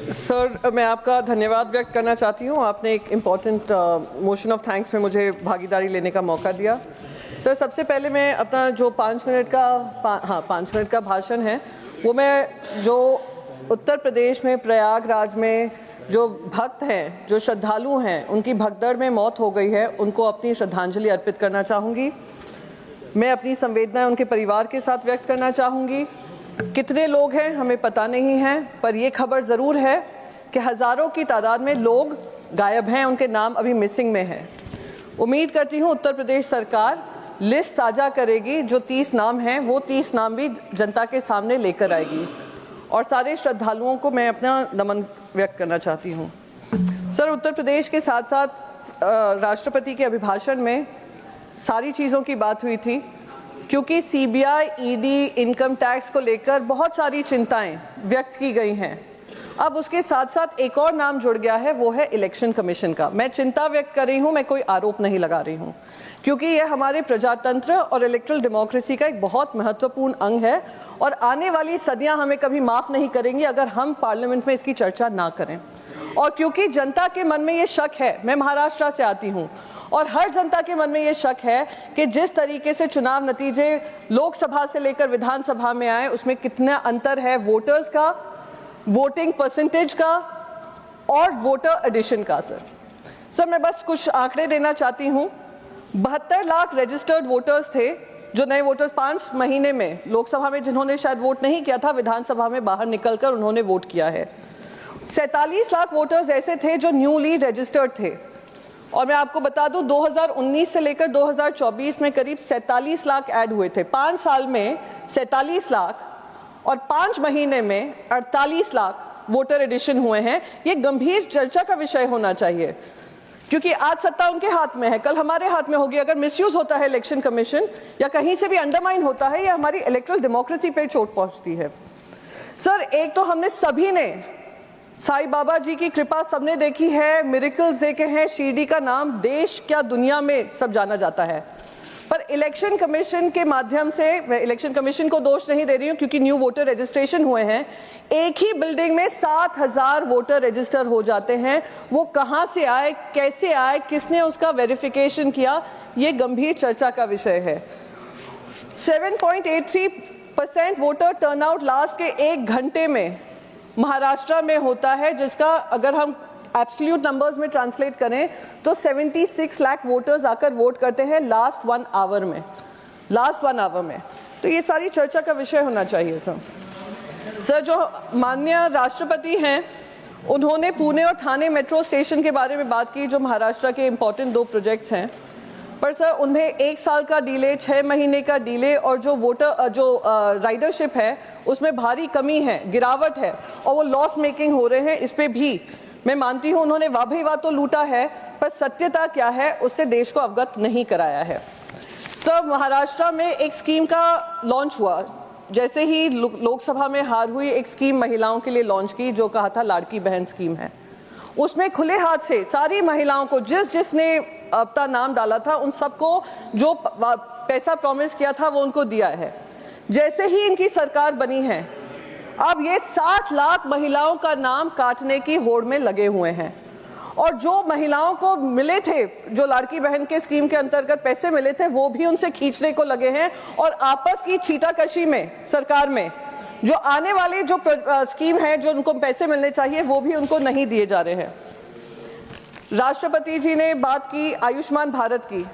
Sir, मैं आपका धन्यवाद व्यक्त करना चाहती हूँ। आपने एक इम्पॉर्टेंट मोशन ऑफ थैंक्स में मुझे भागीदारी लेने का मौका दिया। सर, सबसे पहले मैं अपना जो 5 मिनट का भाषण है वो मैं जो उत्तर प्रदेश में प्रयागराज में जो भक्त हैं, जो श्रद्धालु हैं, उनकी भगदड़ में मौत हो गई है, उनको अपनी श्रद्धांजलि अर्पित करना चाहूँगी। मैं अपनी संवेदनाएं उनके परिवार के साथ व्यक्त करना चाहूँगी। कितने लोग हैं हमें पता नहीं है, पर ये खबर ज़रूर है कि हज़ारों की तादाद में लोग गायब हैं, उनके नाम अभी मिसिंग में हैं। उम्मीद करती हूँ उत्तर प्रदेश सरकार लिस्ट साझा करेगी, जो 30 नाम हैं वो 30 नाम भी जनता के सामने लेकर आएगी। और सारे श्रद्धालुओं को मैं अपना नमन व्यक्त करना चाहती हूँ। सर, उत्तर प्रदेश के साथ साथ राष्ट्रपति के अभिभाषण में सारी चीज़ों की बात हुई थी, क्योंकि सीबीआई, ईडी, इनकम टैक्स को लेकर बहुत सारी चिंताएं व्यक्त की गई हैं। अब उसके साथ साथ एक और नाम जुड़ गया है, वो है इलेक्शन कमीशन का। मैं चिंता व्यक्त कर रही हूँ, मैं कोई आरोप नहीं लगा रही हूँ, क्योंकि यह हमारे प्रजातंत्र और इलेक्ट्रल डेमोक्रेसी का एक बहुत महत्वपूर्ण अंग है और आने वाली सदियां हमें कभी माफ़ नहीं करेंगी अगर हम पार्लियामेंट में इसकी चर्चा ना करें। और क्योंकि जनता के मन में ये शक है, मैं महाराष्ट्र से आती हूँ और हर जनता के मन में ये शक है कि जिस तरीके से चुनाव नतीजे लोकसभा से लेकर विधानसभा में आए, उसमें कितना अंतर है वोटर्स का, वोटिंग परसेंटेज का और वोटर एडिशन का। सर, मैं बस कुछ आंकड़े देना चाहती हूँ। 72 लाख रजिस्टर्ड वोटर्स थे, जो नए वोटर्स 5 महीने में लोकसभा में जिन्होंने शायद वोट नहीं किया था, विधानसभा में बाहर निकलकर उन्होंने वोट किया है। 47 लाख वोटर्स ऐसे थे जो न्यूली रजिस्टर्ड थे। और मैं आपको बता दूं, 2019 से लेकर 2024 में करीब 47 लाख ऐड हुए थे। 5 साल में 47 लाख और 5 महीने में 48 लाख वोटर एडिशन हुए हैं। ये गंभीर चर्चा का विषय होना चाहिए, क्योंकि आज सत्ता उनके हाथ में है, कल हमारे हाथ में होगी। अगर मिसयूज होता है इलेक्शन कमीशन या कहीं से भी अंडरमाइन होता है, ये हमारी इलेक्ट्रल डेमोक्रेसी पे चोट पहुंचती है। सर, एक तो हमने सभी ने साईं बाबा जी की कृपा सबने देखी है, मिरेकल्स देखे हैं, शिरडी का नाम देश क्या दुनिया में सब जाना जाता है। पर इलेक्शन कमीशन के माध्यम से, मैं इलेक्शन कमीशन को दोष नहीं दे रही हूं, क्योंकि न्यू वोटर रजिस्ट्रेशन हुए हैं, एक ही बिल्डिंग में 7000 वोटर रजिस्टर हो जाते हैं। वो कहां से आए, कैसे आए, किसने उसका वेरिफिकेशन किया, ये गंभीर चर्चा का विषय है। 7.83% वोटर टर्नआउट लास्ट के 1 घंटे में महाराष्ट्र में होता है, जिसका अगर हम एब्सोल्यूट नंबर्स में ट्रांसलेट करें तो 76 लाख वोटर्स आकर वोट करते हैं लास्ट 1 आवर में। तो ये सारी चर्चा का विषय होना चाहिए। सर, जो माननीय राष्ट्रपति हैं, उन्होंने पुणे और ठाणे मेट्रो स्टेशन के बारे में बात की, जो महाराष्ट्र के इंपॉर्टेंट 2 प्रोजेक्ट्स हैं। पर सर, उनमें 1 साल का डिले, 6 महीने का डिले और जो राइडरशिप है उसमें भारी कमी है, गिरावट है और वो लॉस मेकिंग हो रहे हैं। इस पे भी मैं मानती हूँ उन्होंने वाह भाई वाह तो लूटा है, पर सत्यता क्या है उससे देश को अवगत नहीं कराया है। सर, महाराष्ट्र में एक स्कीम का लॉन्च हुआ, जैसे ही लोकसभा में हार हुई, एक स्कीम महिलाओं के लिए लॉन्च की, जो कहा था लाड़की बहन स्कीम है। उसमें खुले हाथ से सारी महिलाओं को, जिसने अपना नाम डाला था, उन सबको जो पैसा प्रॉमिस किया था वो उनको दिया है। जैसे ही इनकी सरकार बनी है, अब ये 60 लाख महिलाओं का नाम काटने की होड़ में लगे हुए हैं। और जो महिलाओं को मिले थे, जो लाड़की बहन के स्कीम के अंतर्गत पैसे मिले थे, वो भी उनसे खींचने को लगे हैं। और आपस की छींटाकशी में सरकार में जो आने वाली जो स्कीम है, जो उनको पैसे मिलने चाहिए, वो भी उनको नहीं दिए जा रहे हैं। राष्ट्रपति जी ने बात की आयुष्मान भारत की।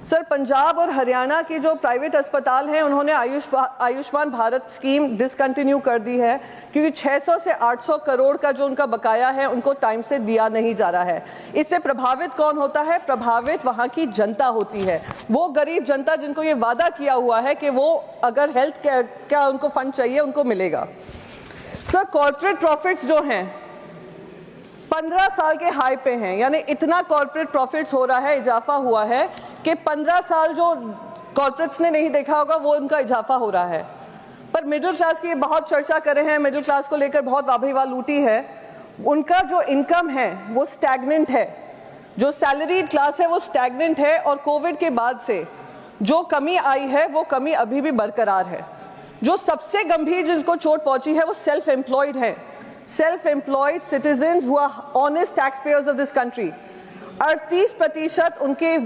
सर, पंजाब और हरियाणा के जो प्राइवेट अस्पताल हैं, उन्होंने आयुष्मान भारत स्कीम डिसकंटिन्यू कर दी है, क्योंकि 600 से 800 करोड़ का जो उनका बकाया है उनको टाइम से दिया नहीं जा रहा है। इससे प्रभावित कौन होता है? प्रभावित वहां की जनता होती है, वो गरीब जनता जिनको ये वादा किया हुआ है कि वो अगर हेल्थ क्या उनको फंड चाहिए उनको मिलेगा। सर, कॉर्पोरेट प्रॉफिट्स जो हैं 15 साल के हाई पे हैं, यानी इतना कॉर्पोरेट प्रॉफिट्स हो रहा है, इजाफा हुआ है कि 15 साल जो कॉर्पोरेट्स ने नहीं देखा होगा वो उनका इजाफा हो रहा है। पर मिडिल क्लास की बहुत चर्चा कर रहे हैं, मिडिल क्लास को लेकर बहुत वाह लूटी है। उनका जो इनकम है वो स्टैग्नेंट है, जो सैलरीड क्लास है वो स्टैग्नेंट है। और कोविड के बाद से जो कमी आई है वो कमी अभी भी बरकरार है। जो सबसे गंभीर जिसको चोट पहुंची है वो सेल्फ एम्प्लॉयड है, self-employed citizens who are honest taxpayers of this country, 38% उनके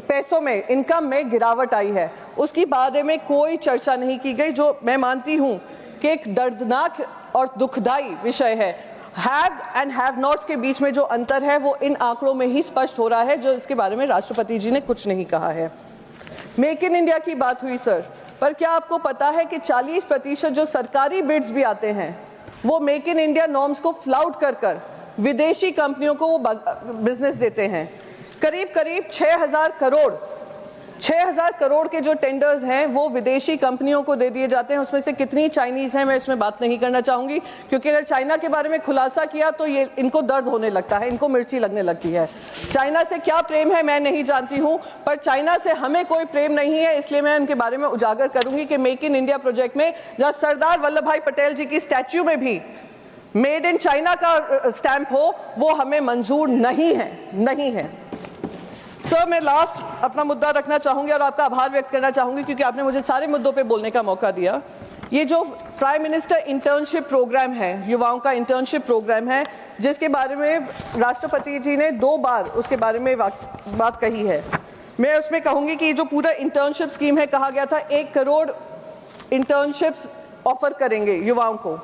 पैसों में, इनकम में गिरावट आई है। उसकी बारे में कोई चर्चा नहीं की गई, जो मैं मानती हूं कि एक दर्दनाक और दुखदाई विषय है। हैव एंड हैव नॉट्स के बीच में जो अंतर है वो इन आंकड़ों में ही स्पष्ट हो रहा है, जो इसके बारे में राष्ट्रपति जी ने कुछ नहीं कहा है। मेक इन इंडिया की बात हुई सर, पर क्या आपको पता है कि 40% जो सरकारी बिड्स भी आते हैं वो मेक इन इंडिया नॉर्म्स को फ्लाउट कर विदेशी कंपनियों को वो बिजनेस देते हैं। करीब 6,000 करोड़ के जो टेंडर्स हैं वो विदेशी कंपनियों को दे दिए जाते हैं। उसमें से कितनी चाइनीज हैं मैं इसमें बात नहीं करना चाहूंगी, क्योंकि अगर चाइना के बारे में खुलासा किया तो ये इनको दर्द होने लगता है, इनको मिर्ची लगने लगती है। चाइना से क्या प्रेम है मैं नहीं जानती हूं, पर चाइना से हमें कोई प्रेम नहीं है। इसलिए मैं उनके बारे में उजागर करूंगी कि मेक इन इंडिया प्रोजेक्ट में जहां सरदार वल्लभ भाई पटेल जी की स्टैच्यू में भी मेड इन चाइना का स्टैंप हो, वो हमें मंजूर नहीं है। सर, मैं लास्ट अपना मुद्दा रखना चाहूंगी और आपका आभार व्यक्त करना चाहूंगी, क्योंकि आपने मुझे सारे मुद्दों पे बोलने का मौका दिया। ये जो प्राइम मिनिस्टर इंटर्नशिप प्रोग्राम है, युवाओं का इंटर्नशिप प्रोग्राम है, जिसके बारे में राष्ट्रपति जी ने 2 बार उसके बारे में बात कही है। मैं उसमें कहूंगी कि जो पूरा इंटर्नशिप स्कीम है, कहा गया था 1 करोड़ इंटर्नशिप्स ऑफर करेंगे युवाओं को,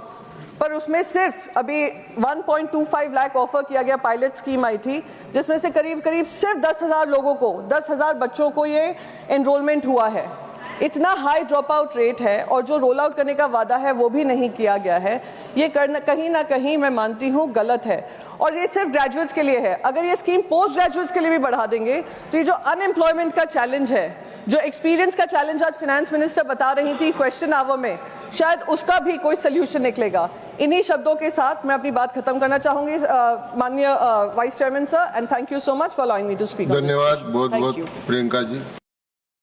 पर उसमें सिर्फ अभी 1.25 लाख ऑफर किया गया। पायलट स्कीम आई थी जिसमें से करीब सिर्फ 10,000 लोगों को, 10,000 बच्चों को ये एनरोलमेंट हुआ है। इतना हाई ड्रॉप आउट रेट है और जो रोल आउट करने का वादा है वो भी नहीं किया गया है। ये करना कहीं ना कहीं मैं मानती हूँ गलत है, और ये सिर्फ ग्रेजुएट्स के लिए है। अगर ये स्कीम पोस्ट ग्रेजुएट्स के लिए भी बढ़ा देंगे तो ये जो अनएम्प्लॉयमेंट का चैलेंज है, जो एक्सपीरियंस का चैलेंज आज फाइनेंस मिनिस्टर बता रही थी क्वेश्चन आवर में, शायद उसका भी कोई सोल्यूशन निकलेगा। इन्हीं शब्दों के साथ मैं अपनी बात खत्म करना चाहूंगी माननीय vice chairman sir, and thank you so much for allowing me to speak. धन्यवाद बहुत बहुत प्रियंका जी।